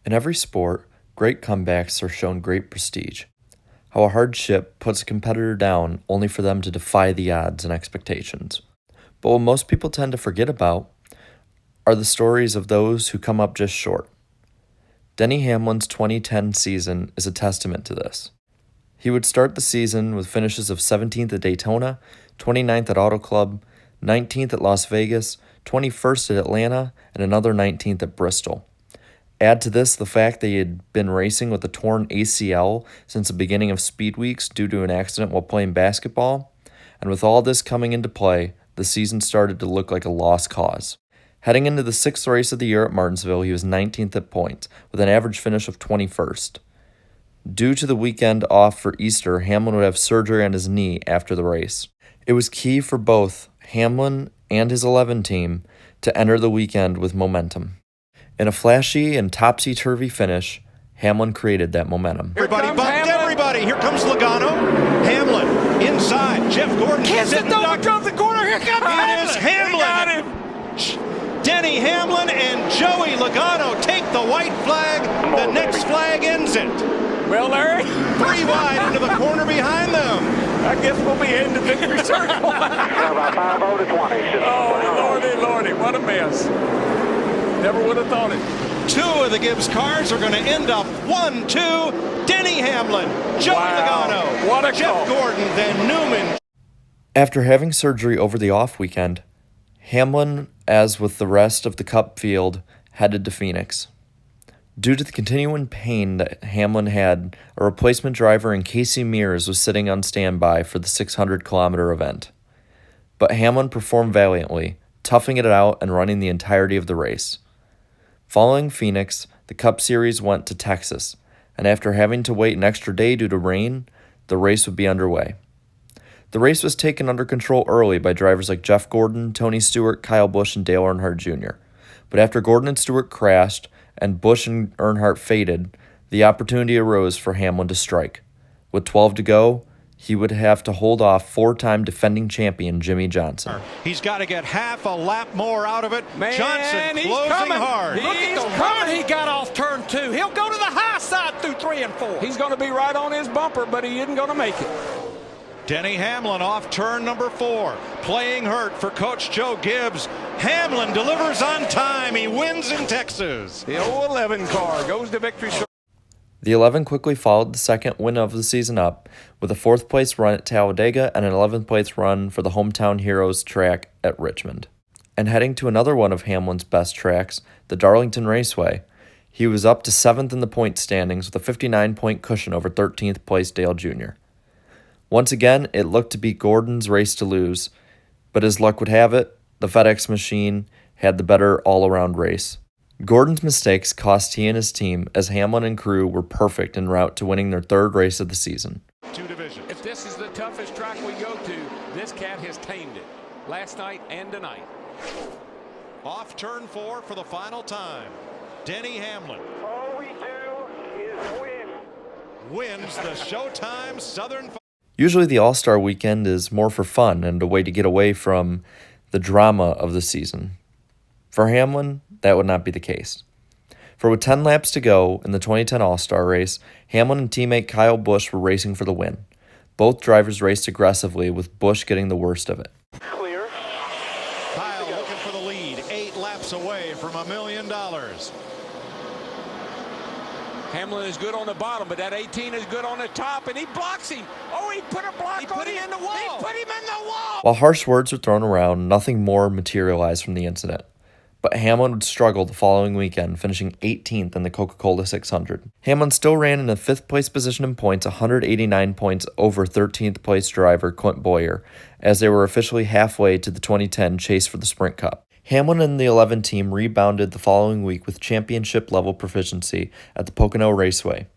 In every sport, great comebacks are shown great prestige. How a hardship puts a competitor down only for them to defy the odds and expectations. But what most people tend to forget about are the stories of those who come up just short. Denny Hamlin's 2010 season is a testament to this. He would start the season with finishes of 17th at Daytona, 29th at Auto Club, 19th at Las Vegas, 21st at Atlanta, and another 19th at Bristol. Add to this the fact that he had been racing with a torn ACL since the beginning of Speed Weeks due to an accident while playing basketball, and with all this coming into play, the season started to look like a lost cause. Heading into the 6th race of the year at Martinsville, he was 19th at points, with an average finish of 21st. Due to the weekend off for Easter, Hamlin would have surgery on his knee after the race. It was key for both Hamlin and his 11 team to enter the weekend with momentum. In a flashy and topsy-turvy finish, Hamlin created that momentum. Everybody bumped everybody. Here comes Logano. Hamlin inside. Jeff Gordon. Can't sit down drove the corner. Here comes Hamlin. It is Hamlin. Denny Hamlin and Joey Logano take the white flag. The next flag ends it. Well, Larry. 3 wide into the corner behind them. I guess we'll be heading to victory circle. About 5-0 to 20. Oh, lordy, what a mess. Never would have thought it. 2 of the Gibbs cars are going to end up 1-2. Denny Hamlin, Joey Logano, what a Jeff call. Gordon, then Newman. After having surgery over the off weekend, Hamlin, as with the rest of the Cup field, headed to Phoenix. Due to the continuing pain that Hamlin had, a replacement driver in Casey Mears was sitting on standby for the 600-kilometer event. But Hamlin performed valiantly, toughing it out and running the entirety of the race. Following Phoenix, the Cup Series went to Texas, and after having to wait an extra day due to rain, the race would be underway. The race was taken under control early by drivers like Jeff Gordon, Tony Stewart, Kyle Busch, and Dale Earnhardt Jr. But after Gordon and Stewart crashed and Busch and Earnhardt faded, the opportunity arose for Hamlin to strike. With 12 to go, he would have to hold off 4-time defending champion Jimmie Johnson. He's got to get half a lap more out of it. Man, Johnson he's closing coming hard. He's coming. He got off turn 2. He'll go to the high side through 3 and 4. He's going to be right on his bumper, but he isn't going to make it. Denny Hamlin off turn number 4. Playing hurt for Coach Joe Gibbs. Hamlin delivers on time. He wins in Texas. The 011 car goes to victory. The 11 quickly followed the second win of the season up with a 4th place run at Talladega and an 11th place run for the hometown heroes track at Richmond. And heading to another one of Hamlin's best tracks, the Darlington Raceway, he was up to 7th in the point standings with a 59-point cushion over 13th place Dale Jr. Once again, it looked to be Gordon's race to lose, but as luck would have it, the FedEx machine had the better all-around race. Gordon's mistakes cost he and his team, as Hamlin and crew were perfect en route to winning their 3rd race of the season. 2 divisions. If this is the toughest track we go to, this cat has tamed it. Last night and tonight. Off turn 4 for the final time. Denny Hamlin. All we do is win. Wins the Showtime Southern. Usually the All-Star Weekend is more for fun and a way to get away from the drama of the season. For Hamlin, that would not be the case. For with 10 laps to go in the 2010 All-Star race, Hamlin and teammate Kyle Busch were racing for the win. Both drivers raced aggressively, with Busch getting the worst of it. Clear. Kyle looking for the lead. 8 laps away from $1 million. Hamlin is good on the bottom, but that 18 is good on the top, and he blocks him. Oh, he put a block on him. In the wall. He put him in the wall. While harsh words were thrown around, nothing more materialized from the incident. But Hamlin would struggle the following weekend, finishing 18th in the Coca-Cola 600. Hamlin still ran in a 5th place position in points, 189 points over 13th place driver Clint Bowyer, as they were officially halfway to the 2010 chase for the Sprint Cup. Hamlin and the 11 team rebounded the following week with championship-level proficiency at the Pocono Raceway,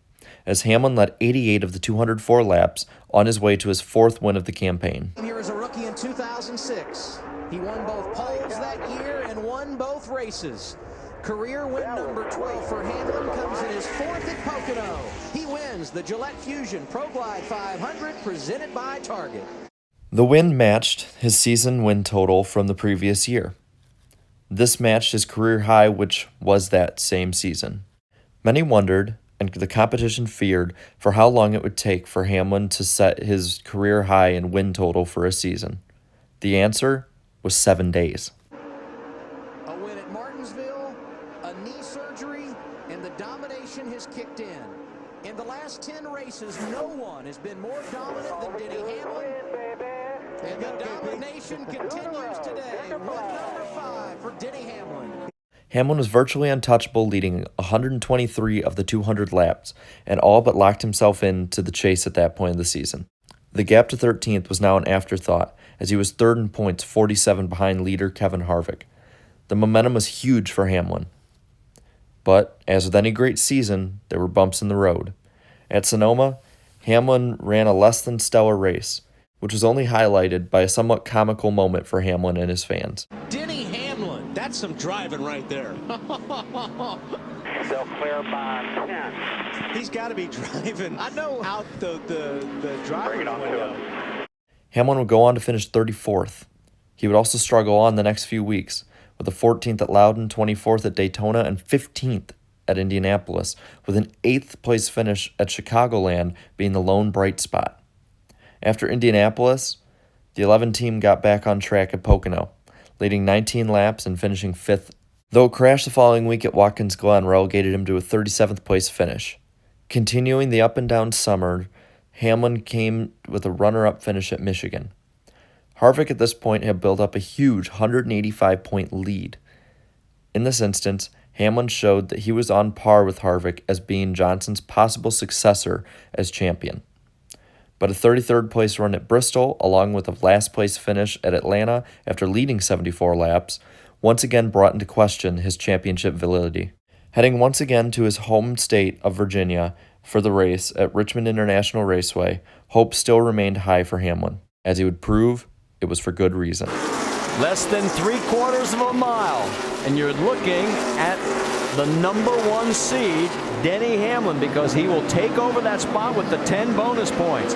as Hamlin led 88 of the 204 laps on his way to his 4th win of the campaign. Here as a rookie in 2006. He won both poles that year and won both races. Career win number 12 for Hamlin comes in his 4th at Pocono. He wins the Gillette Fusion Pro Glide 500 presented by Target. The win matched his season win total from the previous year. This matched his career high, which was that same season. Many wondered, and the competition feared, for how long it would take for Hamlin to set his career high in win total for a season. The answer was 7 days. A win at Martinsville, a knee surgery, and the domination has kicked in. In the last 10 races, no one has been more dominant than Denny Hamlin. And the domination continues today. Win number 5 for Denny Hamlin. Hamlin was virtually untouchable, leading 123 of the 200 laps, and all but locked himself into the chase at that point of the season. The gap to 13th was now an afterthought, as he was third in points, 47 behind leader Kevin Harvick. The momentum was huge for Hamlin. But, as with any great season, there were bumps in the road. At Sonoma, Hamlin ran a less than stellar race, which was only highlighted by a somewhat comical moment for Hamlin and his fans. Denny Hamlin, That's some driving right there. They'll clear by 10. He's got to be driving. I know out the driver Bring it on to window. him. Hamlin would go on to finish 34th. He would also struggle on the next few weeks, with the 14th at Loudon, 24th at Daytona, and 15th at Indianapolis, with an 8th place finish at Chicagoland being the lone bright spot. After Indianapolis, the 11 team got back on track at Pocono, leading 19 laps and finishing 5th. Though a crash the following week at Watkins Glen relegated him to a 37th place finish. Continuing the up-and-down summer, Hamlin came with a runner-up finish at Michigan. Harvick at this point had built up a huge 185-point lead. In this instance, Hamlin showed that he was on par with Harvick as being Johnson's possible successor as champion. But a 33rd place run at Bristol, along with a last place finish at Atlanta after leading 74 laps, once again brought into question his championship validity. Heading once again to his home state of Virginia for the race at Richmond International Raceway, hope still remained high for Hamlin. As he would prove, it was for good reason. Less than 3/4 of a mile, and you're looking at the number 1 seed, Denny Hamlin, because he will take over that spot with the 10 bonus points.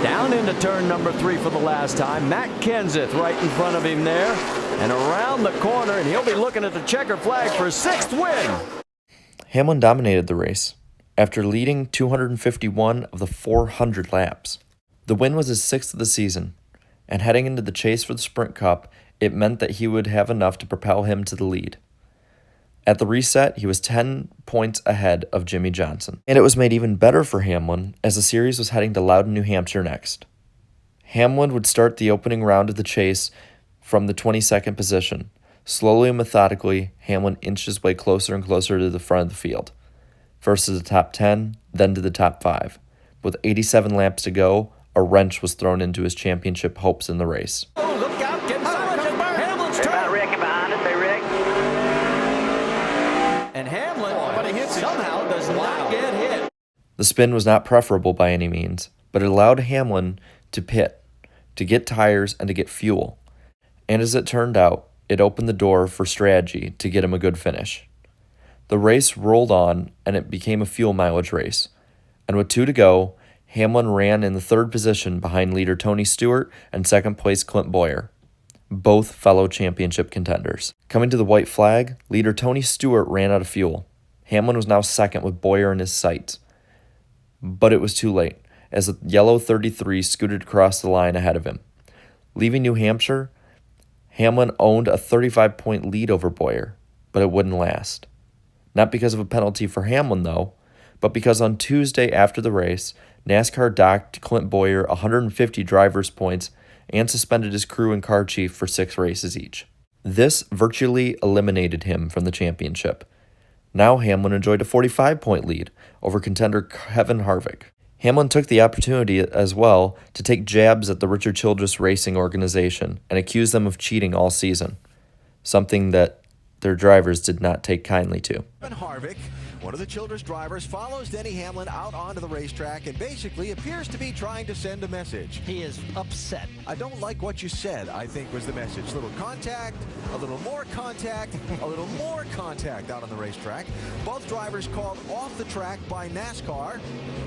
Down into turn number 3 for the last time. Matt Kenseth right in front of him there, and around the corner, and he'll be looking at the checker flag for his 6th win. Hamlin dominated the race, after leading 251 of the 400 laps. The win was his 6th of the season, and heading into the chase for the Sprint Cup, it meant that he would have enough to propel him to the lead. At the reset, he was 10 points ahead of Jimmie Johnson. And it was made even better for Hamlin as the series was heading to Loudon, New Hampshire next. Hamlin would start the opening round of the chase from the 22nd position. Slowly and methodically, Hamlin inched his way closer and closer to the front of the field. First to the top 10, then to the top 5. With 87 laps to go, a wrench was thrown into his championship hopes in the race. Oh, look out, get Hamlin's turn. Rick behind us, Rick. And Hamlin somehow does not get hit. The spin was not preferable by any means, but it allowed Hamlin to pit, to get tires, and to get fuel. And as it turned out, it opened the door for strategy to get him a good finish. The race rolled on, and it became a fuel mileage race. And with 2 to go, Hamlin ran in the 3rd position behind leader Tony Stewart and 2nd place Clint Bowyer, both fellow championship contenders. Coming to the white flag, leader Tony Stewart ran out of fuel. Hamlin was now 2nd with Bowyer in his sights. But it was too late, as the yellow 33 scooted across the line ahead of him. Leaving New Hampshire, Hamlin owned a 35-point lead over Bowyer, but it wouldn't last. Not because of a penalty for Hamlin, though, but because on Tuesday after the race, NASCAR docked Clint Bowyer 150 driver's points and suspended his crew and car chief for 6 races each. This virtually eliminated him from the championship. Now Hamlin enjoyed a 45-point lead over contender Kevin Harvick. Hamlin took the opportunity as well to take jabs at the Richard Childress Racing organization and accuse them of cheating all season, something that their drivers did not take kindly to. Kevin Harvick, one of the Childress drivers, follows Denny Hamlin out onto the racetrack and basically appears to be trying to send a message. He is upset. I don't like what you said, I think was the message. A little contact, a little more contact, a little more contact out on the racetrack. Both drivers called off the track by NASCAR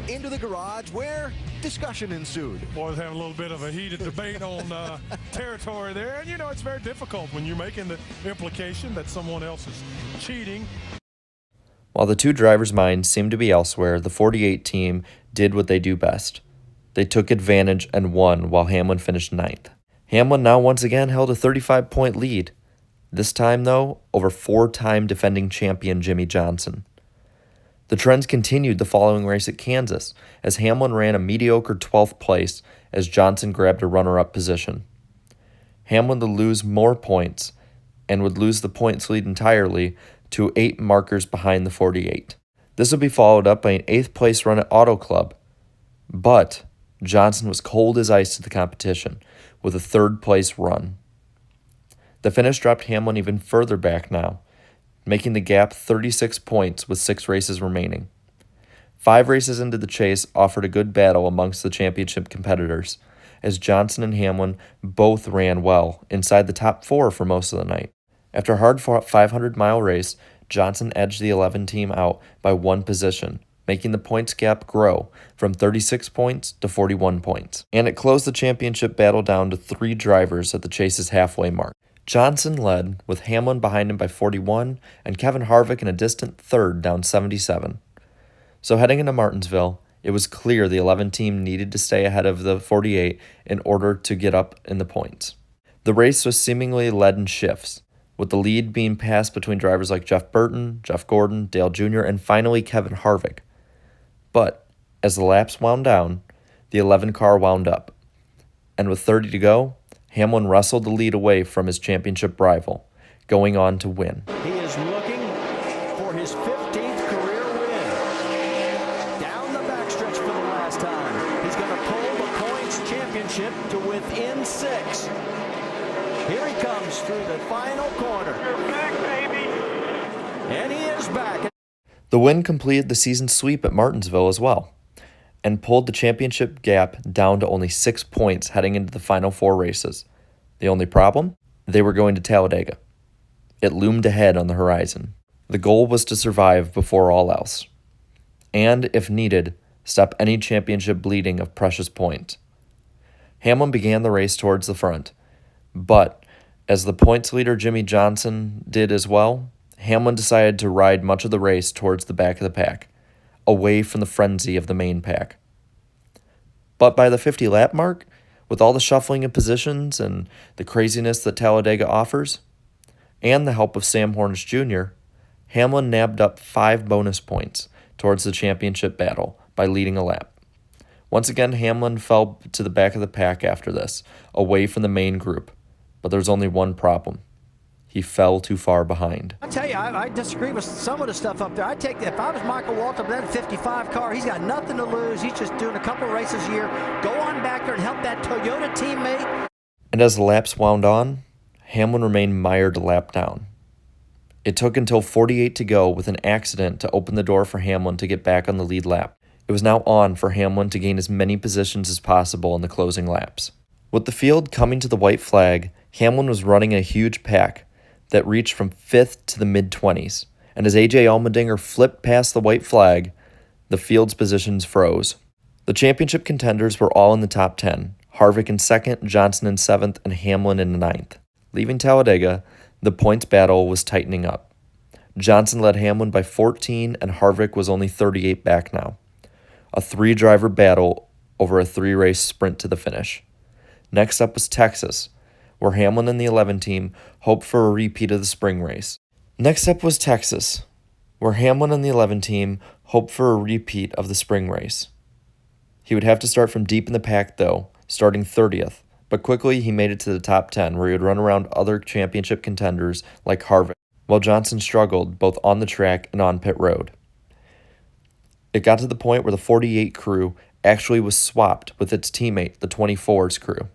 into the garage where discussion ensued. Boys having a little bit of a heated debate on territory there. And, you know, it's very difficult when you're making the implication that someone else is cheating. While the two drivers' minds seemed to be elsewhere, the 48 team did what they do best. They took advantage and won while Hamlin finished 9th. Hamlin now once again held a 35-point lead. This time, though, over 4-time defending champion Jimmie Johnson. The trends continued the following race at Kansas, as Hamlin ran a mediocre 12th place as Johnson grabbed a runner-up position. Hamlin would lose more points and would lose the points lead entirely to 8 markers behind the 48. This would be followed up by an 8th place run at Auto Club, but Johnson was cold as ice to the competition with a 3rd place run. The finish dropped Hamlin even further back now, making the gap 36 points with 6 races remaining. 5 races into the chase offered a good battle amongst the championship competitors, as Johnson and Hamlin both ran well inside the top 4 for most of the night. After a hard-fought 500-mile race, Johnson edged the 11 team out by 1 position, making the points gap grow from 36 points to 41 points. And it closed the championship battle down to 3 drivers at the chase's halfway mark. Johnson led, with Hamlin behind him by 41 and Kevin Harvick in a distant 3rd down 77. So heading into Martinsville, it was clear the 11 team needed to stay ahead of the 48 in order to get up in the points. The race was seemingly led in shifts, with the lead being passed between drivers like Jeff Burton, Jeff Gordon, Dale Jr., and finally Kevin Harvick. But as the laps wound down, the 11 car wound up, and with 30 to go, Hamlin wrestled the lead away from his championship rival, going on to win. He is looking for his 15th career win. Down the backstretch for the last time. He's going to pull the points championship to within 6. Here he comes through the final corner. You're back, baby. And he is back. The win completed the season sweep at Martinsville as well, and pulled the championship gap down to only 6 points heading into the final 4 races. The only problem? They were going to Talladega. It loomed ahead on the horizon. The goal was to survive before all else, and, if needed, stop any championship bleeding of precious points. Hamlin began the race towards the front, but, as the points leader Jimmie Johnson did as well, Hamlin decided to ride much of the race towards the back of the pack, away from the frenzy of the main pack. But by the 50-lap mark, with all the shuffling of positions and the craziness that Talladega offers, and the help of Sam Hornish Jr., Hamlin nabbed up 5 bonus points towards the championship battle by leading a lap. Once again, Hamlin fell to the back of the pack after this, away from the main group, but there's only one problem. He fell too far behind. I tell you, I disagree with some of the stuff up there. If I was Michael Waltrip, that 55 car, he's got nothing to lose. He's just doing a couple of races a year. Go on back there and help that Toyota teammate. And as the laps wound on, Hamlin remained mired a lap down. It took until 48 to go with an accident to open the door for Hamlin to get back on the lead lap. It was now on for Hamlin to gain as many positions as possible in the closing laps. With the field coming to the white flag, Hamlin was running a huge pack that reached from 5th to the mid-20s, and as A.J. Allmendinger flipped past the white flag, the field's positions froze. The championship contenders were all in the top 10, Harvick in 2nd, Johnson in 7th, and Hamlin in 9th. Leaving Talladega, the points battle was tightening up. Johnson led Hamlin by 14, and Harvick was only 38 back now. A 3-driver battle over a 3-race sprint to the finish. Next up was Texas, where Hamlin and the 11 team hoped for a repeat of the spring race. Next up was Texas, where Hamlin and the 11 team hoped for a repeat of the spring race. He would have to start from deep in the pack, though, starting 30th, but quickly he made it to the top 10, where he would run around other championship contenders like Harvick, while Johnson struggled both on the track and on pit road. It got to the point where the 48 crew actually was swapped with its teammate, the 24's crew.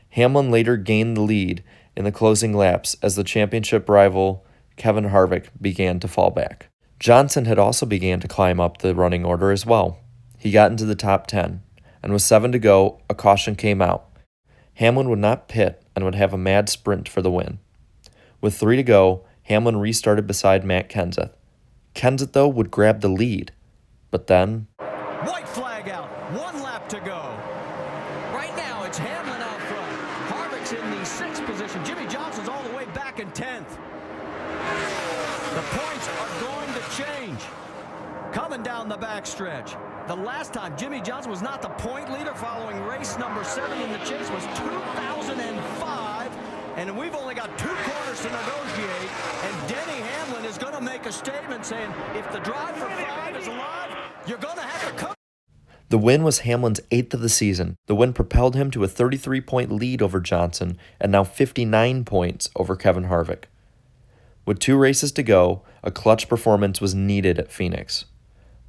Hamlin later gained the lead in the closing laps as the championship rival Kevin Harvick began to fall back. Johnson had also began to climb up the running order as well. He got into the top 10, and with 7 to go, a caution came out. Hamlin would not pit and would have a mad sprint for the win. With 3 to go, Hamlin restarted beside Matt Kenseth. Kenseth, though, would grab the lead, but then... White flag out, 1 lap to go. Right now, it's Hamlin out front. Harvick's in the 6th position. Jimmie Johnson's all the way back in 10th. The points are going to change. coming down the backstretch. The last time Jimmie Johnson was not the point leader following race number 7 in the chase was 2005. And we've only got 2 corners to negotiate. And Denny Hamlin is going to make a statement saying, if the drive for 5 is alive, you're going to have to come. The win was Hamlin's 8th of the season. The win propelled him to a 33-point lead over Johnson and now 59 points over Kevin Harvick. With 2 races to go, a clutch performance was needed at Phoenix.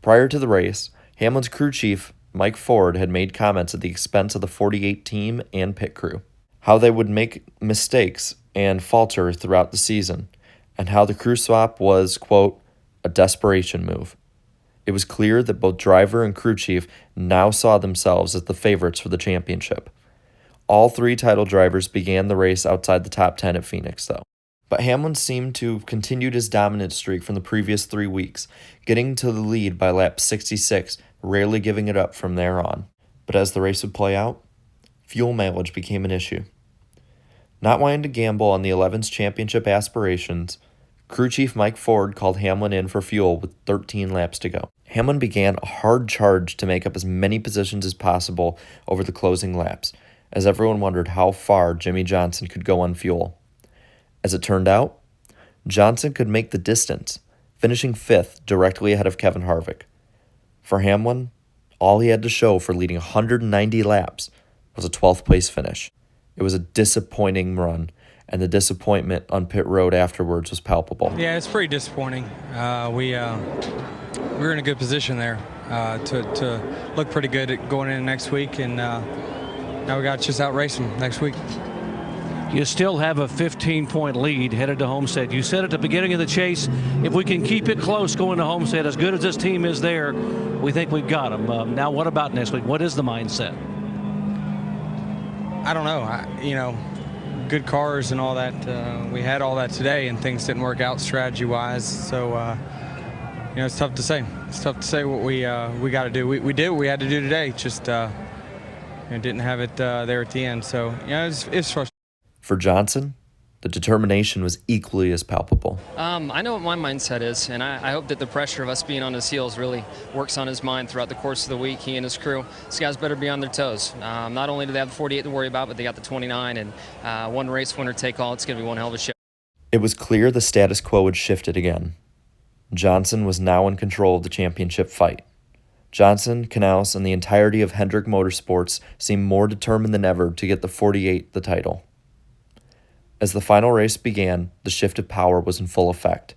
Prior to the race, Hamlin's crew chief, Mike Ford, had made comments at the expense of the 48 team and pit crew, how they would make mistakes and falter throughout the season, and how the crew swap was, quote, a desperation move. It was clear that both driver and crew chief now saw themselves as the favorites for the championship. All 3 title drivers began the race outside the top 10 at Phoenix, though. But Hamlin seemed to have continued his dominant streak from the previous 3 weeks, getting to the lead by lap 66, rarely giving it up from there on. But as the race would play out, fuel mileage became an issue. Not wanting to gamble on the 11's championship aspirations, crew chief Mike Ford called Hamlin in for fuel with 13 laps to go. Hamlin began a hard charge to make up as many positions as possible over the closing laps, as everyone wondered how far Jimmie Johnson could go on fuel. As it turned out, Johnson could make the distance, finishing 5th directly ahead of Kevin Harvick. For Hamlin, all he had to show for leading 190 laps was a 12th place finish. It was a disappointing run, and the disappointment on pit road afterwards was palpable. Yeah, it's pretty disappointing. We were in a good position there to look pretty good at going into next week, and now we got to just outrace them next week. You still have a 15-point lead headed to Homestead. You said at the beginning of the chase, if we can keep it close going to Homestead, as good as this team is there, we think we've got them. Now, what about next week? What is the mindset? I don't know. Good cars and all that. We had all that today, and things didn't work out strategy-wise. So, it's tough to say. It's tough to say what we got to do. We did what we had to do today. Just didn't have it there at the end. So, it's frustrating. For Johnson, the determination was equally as palpable. I know what my mindset is, and I hope that the pressure of us being on his heels really works on his mind throughout the course of the week. He and his crew, these guys better be on their toes. Not only do they have the 48 to worry about, but they got the 29, and one race, winner take all. It's going to be one hell of a show. It was clear the status quo had shifted again. Johnson was now in control of the championship fight. Johnson, Canals, and the entirety of Hendrick Motorsports seemed more determined than ever to get the 48 the title. As the final race began, the shift of power was in full effect.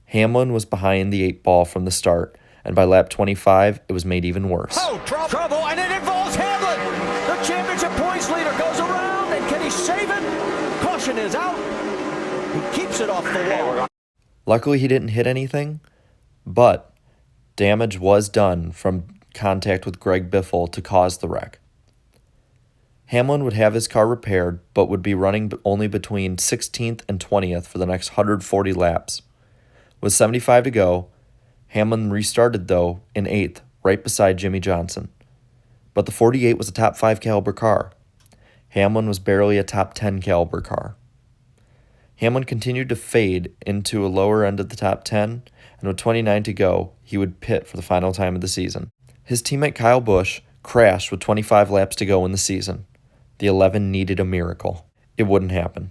Hamlin was behind the 8 ball from the start, and by lap 25, it was made even worse. Oh, trouble, and it involves Hamlin! The championship points leader goes around, and can he save it? Caution is out. He keeps it off the wall. Luckily, he didn't hit anything, but damage was done from contact with Greg Biffle to cause the wreck. Hamlin would have his car repaired, but would be running only between 16th and 20th for the next 140 laps. With 75 to go, Hamlin restarted, though, in 8th, right beside Jimmie Johnson. But the 48 was a top 5 caliber car. Hamlin was barely a top 10 caliber car. Hamlin continued to fade into a lower end of the top 10, and with 29 to go, he would pit for the final time of the season. His teammate Kyle Busch crashed with 25 laps to go in the season. The 11 needed a miracle. It wouldn't happen.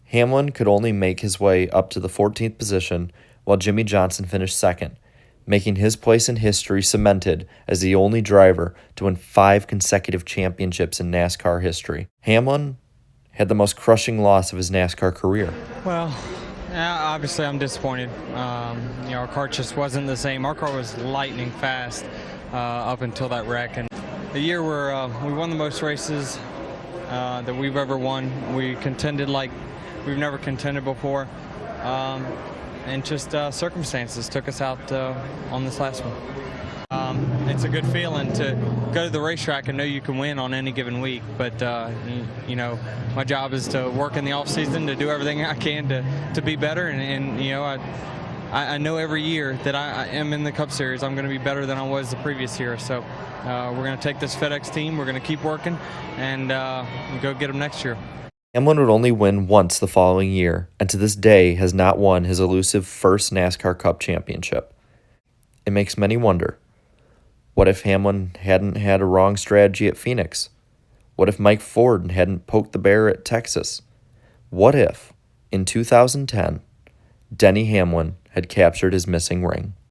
Hamlin could only make his way up to the 14th position, while Jimmie Johnson finished 2nd, making his place in history cemented as the only driver to win 5 consecutive championships in NASCAR history. Hamlin had the most crushing loss of his NASCAR career. Well, obviously I'm disappointed. Our car just wasn't the same. Our car was lightning fast up until that wreck. And the year where we won the most races that we've ever won. We contended like we've never contended before. And just circumstances took us out on this last one. It's a good feeling to go to the racetrack and know you can win on any given week. But, my job is to work in the off season, to do everything I can to be better. And I know every year that I am in the Cup Series, I'm going to be better than I was the previous year. So we're going to take this FedEx team, we're going to keep working, and go get them next year. Hamlin would only win once the following year, and to this day has not won his elusive first NASCAR Cup championship. it makes many wonder. What if Hamlin hadn't had a wrong strategy at Phoenix? What if Mike Ford hadn't poked the bear at Texas? What if, in 2010, Denny Hamlin had captured his missing ring?